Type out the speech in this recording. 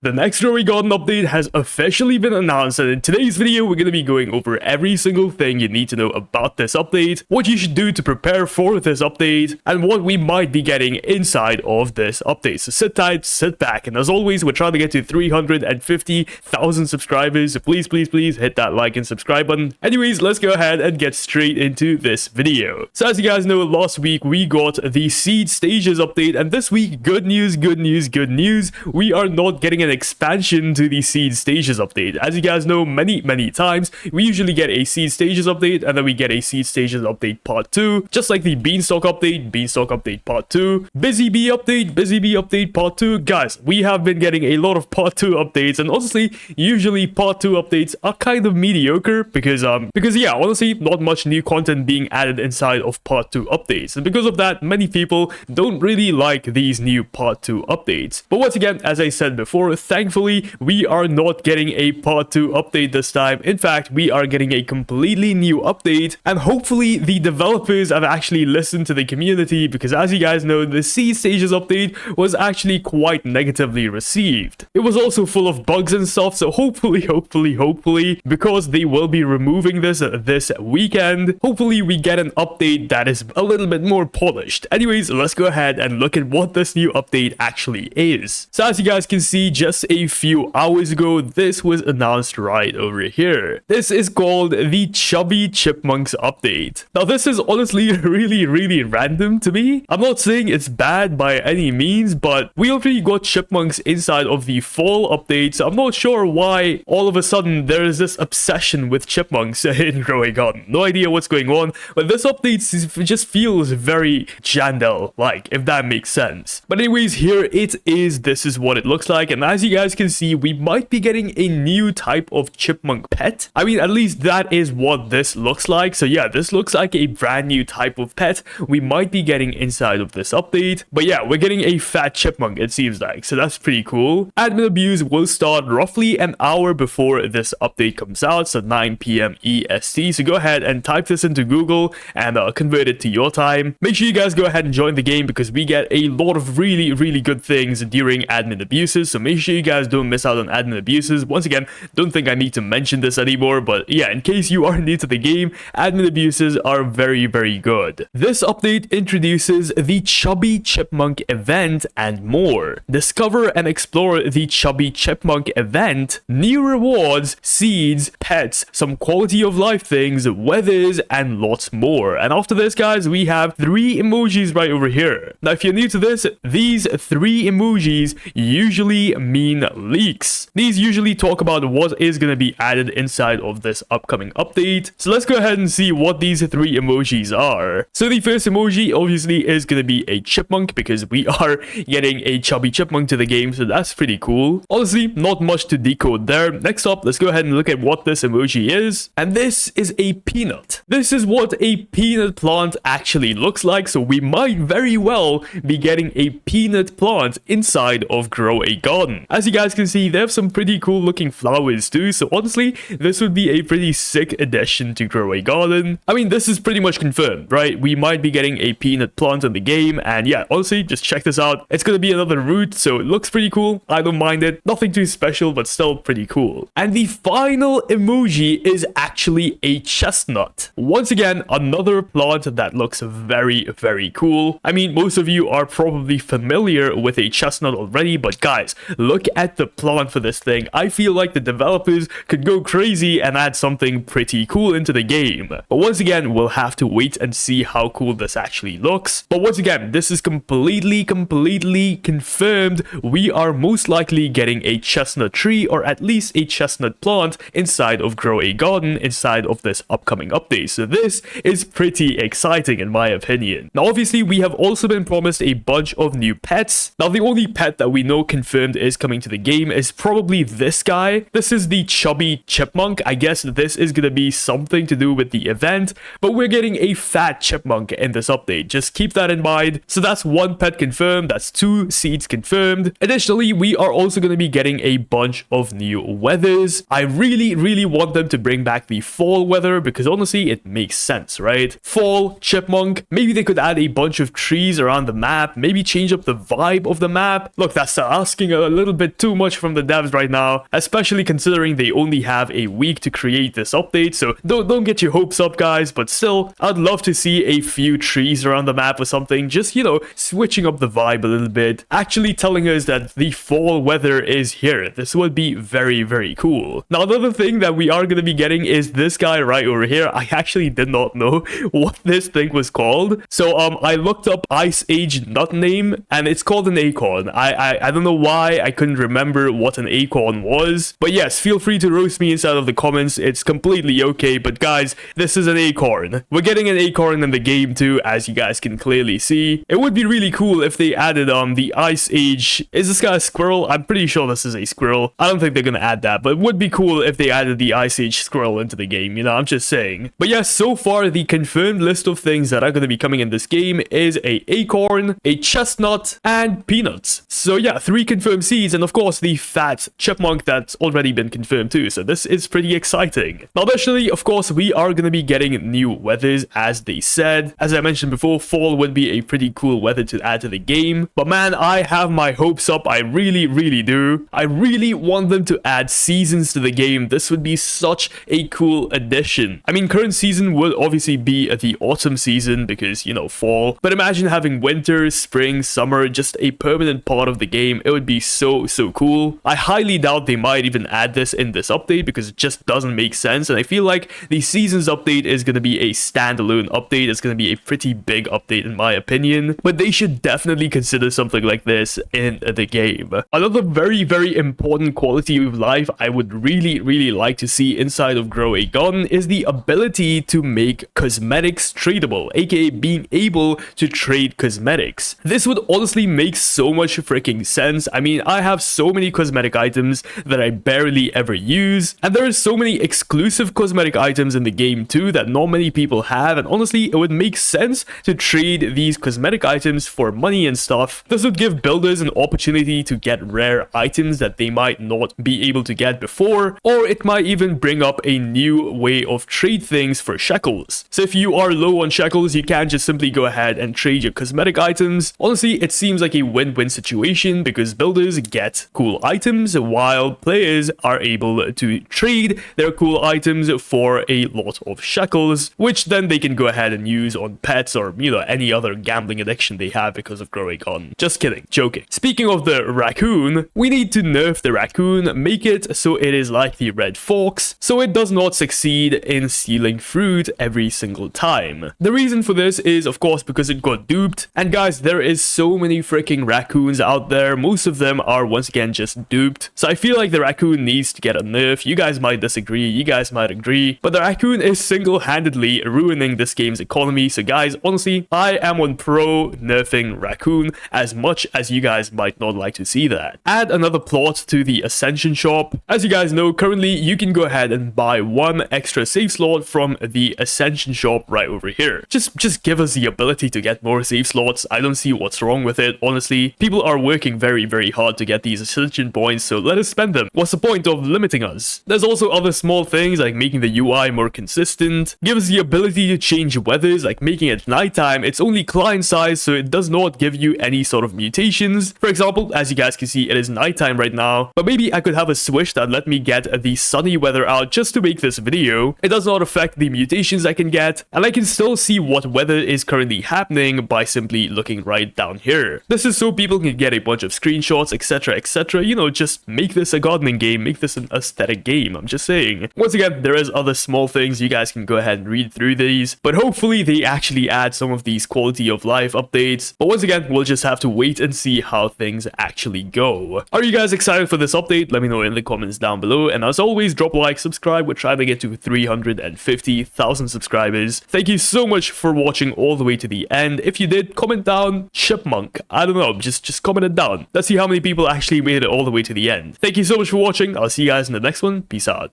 The next Growing Garden update has officially been announced, and in today's video we're going to be going over every single thing you need to know about this update, what you should do to prepare for this update, and what we might be getting inside of this update. So sit tight, sit back, and as always we're trying to get to 350,000 subscribers, so please hit that like and subscribe button. Anyways, let's go ahead and get straight into this video. So as you guys know, last week we got the seed stages update, and this week, good news, we are not getting an expansion to the seed stages update. As you guys know, many times we usually get a seed stages update and then we get a seed stages update part 2, just like the beanstalk update part 2, busy bee update part 2. Guys, we have been getting a lot of part 2 updates, and honestly usually part 2 updates are kind of mediocre because yeah, honestly not much new content being added inside of part 2 updates, and because of that many people don't really like these new part 2 updates. But once again, as I said before, thankfully we are not getting a part 2 update this time. In fact, we are getting a completely new update, and hopefully the developers have actually listened to the community, because as you guys know, the seed stages update was actually quite negatively received. It was also full of bugs and stuff, so hopefully because they will be removing this weekend, hopefully we get an update that is a little bit more polished. Anyways, let's go ahead and look at what this new update actually is. So as you guys can see, just a few hours ago, this was announced right over here. This is called the Chubby Chipmunks update. Now this is honestly really random to me. I'm not saying it's bad by any means, but we already got chipmunks inside of the fall update, so I'm not sure why all of a sudden there is this obsession with chipmunks in Growing Garden. No idea what's going on, but this update just feels very Jandel-like, if that makes sense. But anyways, here it is. This is what it looks like, and as you guys can see, we might be getting a new type of chipmunk pet. I mean, at least that is what this looks like. So yeah, this looks like a brand new type of pet we might be getting inside of this update. But yeah, we're getting a fat chipmunk, it seems like, so that's pretty cool. Admin abuse will start roughly an hour before this update comes out, so 9 p.m. EST. So go ahead and type this into Google and convert it to your time. Make sure you guys go ahead and join the game, because we get a lot of really good things during admin abuses, so make sure you guys don't miss out on admin abuses. Once again, don't think I need to mention this anymore, but yeah, in case you are new to the game, admin abuses are very good. This update introduces the Chubby Chipmunk event and more. Discover and explore the Chubby Chipmunk event, new rewards, seeds, pets, some quality of life things, weathers, and lots more. And after this, guys, we have 3 emojis right over here. Now if you're new to this, these 3 emojis usually mean leaks. These usually talk about what is going to be added inside of this upcoming update. So let's go ahead and see what these 3 emojis are. So the first emoji obviously is going to be a chipmunk, because we are getting a chubby chipmunk to the game, so that's pretty cool. Honestly, not much to decode there. Next up, let's go ahead and look at what this emoji is, and this is a peanut. This is what a peanut plant actually looks like, so we might very well be getting a peanut plant inside of Grow a Garden. As you guys can see, they have some pretty cool looking flowers too, so honestly this would be a pretty sick addition to Grow a Garden. I mean, this is pretty much confirmed, right? We might be getting a peanut plant in the game, and yeah, honestly, just check this out. It's gonna be another root, so it looks pretty cool. I don't mind it. Nothing too special, but still pretty cool. And the final emoji is actually a chestnut. Once again, another plant that looks very cool. I mean, most of you are probably familiar with a chestnut already, but guys, look at the plant for this thing. I feel like the developers could go crazy and add something pretty cool into the game. But once again, we'll have to wait and see how cool this actually looks. But once again, this is completely confirmed. We are most likely getting a chestnut tree, or at least a chestnut plant inside of Grow a Garden inside of this upcoming update. So this is pretty exciting in my opinion. Now obviously we have also been promised a bunch of new pets. Now the only pet that we know confirmed is coming to the game is probably this guy. This is the Chubby Chipmunk. I guess this is gonna be something to do with the event, but we're getting a fat chipmunk in this update. Just keep that in mind. So that's 1 pet confirmed, that's 2 seeds confirmed. Additionally, we are also going to be getting a bunch of new weathers. I really want them to bring back the fall weather, because honestly it makes sense, right? Fall, chipmunk, maybe they could add a bunch of trees around the map, maybe change up the vibe of the map. Look, that's asking a little little bit too much from the devs right now, especially considering they only have a week to create this update. So don't get your hopes up, guys, but still, I'd love to see a few trees around the map or something, just, you know, switching up the vibe a little bit, actually telling us that the fall weather is here. This would be very, very cool. Now, another thing that we are going to be getting is this guy right over here. I actually did not know what this thing was called. So I looked up Ice Age nut name, and it's called an acorn. I don't know why I couldn't remember what an acorn was, but yes, feel free to roast me inside of the comments. It's completely okay, but guys, this is an acorn. We're getting an acorn in the game too, as you guys can clearly see. It would be really cool if they added the Ice Age. Is this guy a squirrel? I'm pretty sure this is a squirrel. I don't think they're gonna add that, but it would be cool if they added the Ice Age squirrel into the game, you know, I'm just saying. But yes, so far the confirmed list of things that are gonna be coming in this game is a acorn, a chestnut, and peanuts. So yeah, 3 confirmed seeds, and of course the fat chipmunk that's already been confirmed too, so this is pretty exciting. Now additionally, of course, we are gonna be getting new weathers, as they said. As I mentioned before, fall would be a pretty cool weather to add to the game, but man, I have my hopes up. I really do. I really want them to add seasons to the game. This would be such a cool addition. I mean, current season would obviously be the autumn season because, you know, fall, but imagine having winter, spring, summer, just a permanent part of the game. It would be so cool. I highly doubt they might even add this in this update because it just doesn't make sense, and I feel like the seasons update is going to be a standalone update. It's going to be a pretty big update in my opinion, but they should definitely consider something like this in the game. Another very important quality of life I would really like to see inside of Grow a Gun is the ability to make cosmetics tradable, aka being able to trade cosmetics. This would honestly make so much freaking sense. I mean, I have so many cosmetic items that I barely ever use, and there are so many exclusive cosmetic items in the game too that not many people have, and honestly, it would make sense to trade these cosmetic items for money and stuff. This would give builders an opportunity to get rare items that they might not be able to get before, or it might even bring up a new way of trade things for shekels. So if you are low on shekels, you can just simply go ahead and trade your cosmetic items. Honestly, it seems like a win-win situation because builders get cool items while players are able to trade their cool items for a lot of shekels, which then they can go ahead and use on pets or, you know, any other gambling addiction they have because of Grow a Gun. Just kidding, joking. Speaking of the raccoon, we need to nerf the raccoon, make it so it is like the red fox, so it does not succeed in stealing fruit every single time. The reason for this is, of course, because it got duped, and guys, there is so many freaking raccoons out there. Most of them are once again just duped, so I feel like the raccoon needs to get a nerf. You guys might disagree, you guys might agree, but the raccoon is single-handedly ruining this game's economy. So guys, honestly, I am on pro nerfing raccoon, as much as you guys might not like to see that. Add another plot to the Ascension shop. As you guys know, currently you can go ahead and buy 1 extra save slot from the Ascension shop right over here. Just give us the ability to get more save slots. I don't see what's wrong with it, honestly. People are working very hard to get these Ascension points, so let us spend them. What's the point of limiting us? There's also other small things like making the UI more consistent. Give us the ability to change weathers, like making it nighttime. It's only client side, so it does not give you any sort of mutations. For example, as you guys can see, it is nighttime right now, but maybe I could have a switch that let me get the sunny weather out just to make this video. It does not affect the mutations I can get, and I can still see what weather is currently happening by simply looking right down here. This is so people can get a bunch of screenshots, etc, you know, just make this a gardening game, make this an aesthetic game, I'm just saying. Once again, there is other small things, you guys can go ahead and read through these, but hopefully they actually add some of these quality of life updates. But once again, we'll just have to wait and see how things actually go. Are you guys excited for this update? Let me know in the comments down below, and as always, drop a like, subscribe. We're trying to get to 350,000 subscribers. Thank you so much for watching all the way to the end. If you did, comment down chipmunk. I don't know, just comment it down. Let's see how many people actually made it all the way to the end. Thank you so much for watching. I'll see you guys in the next one. Peace out.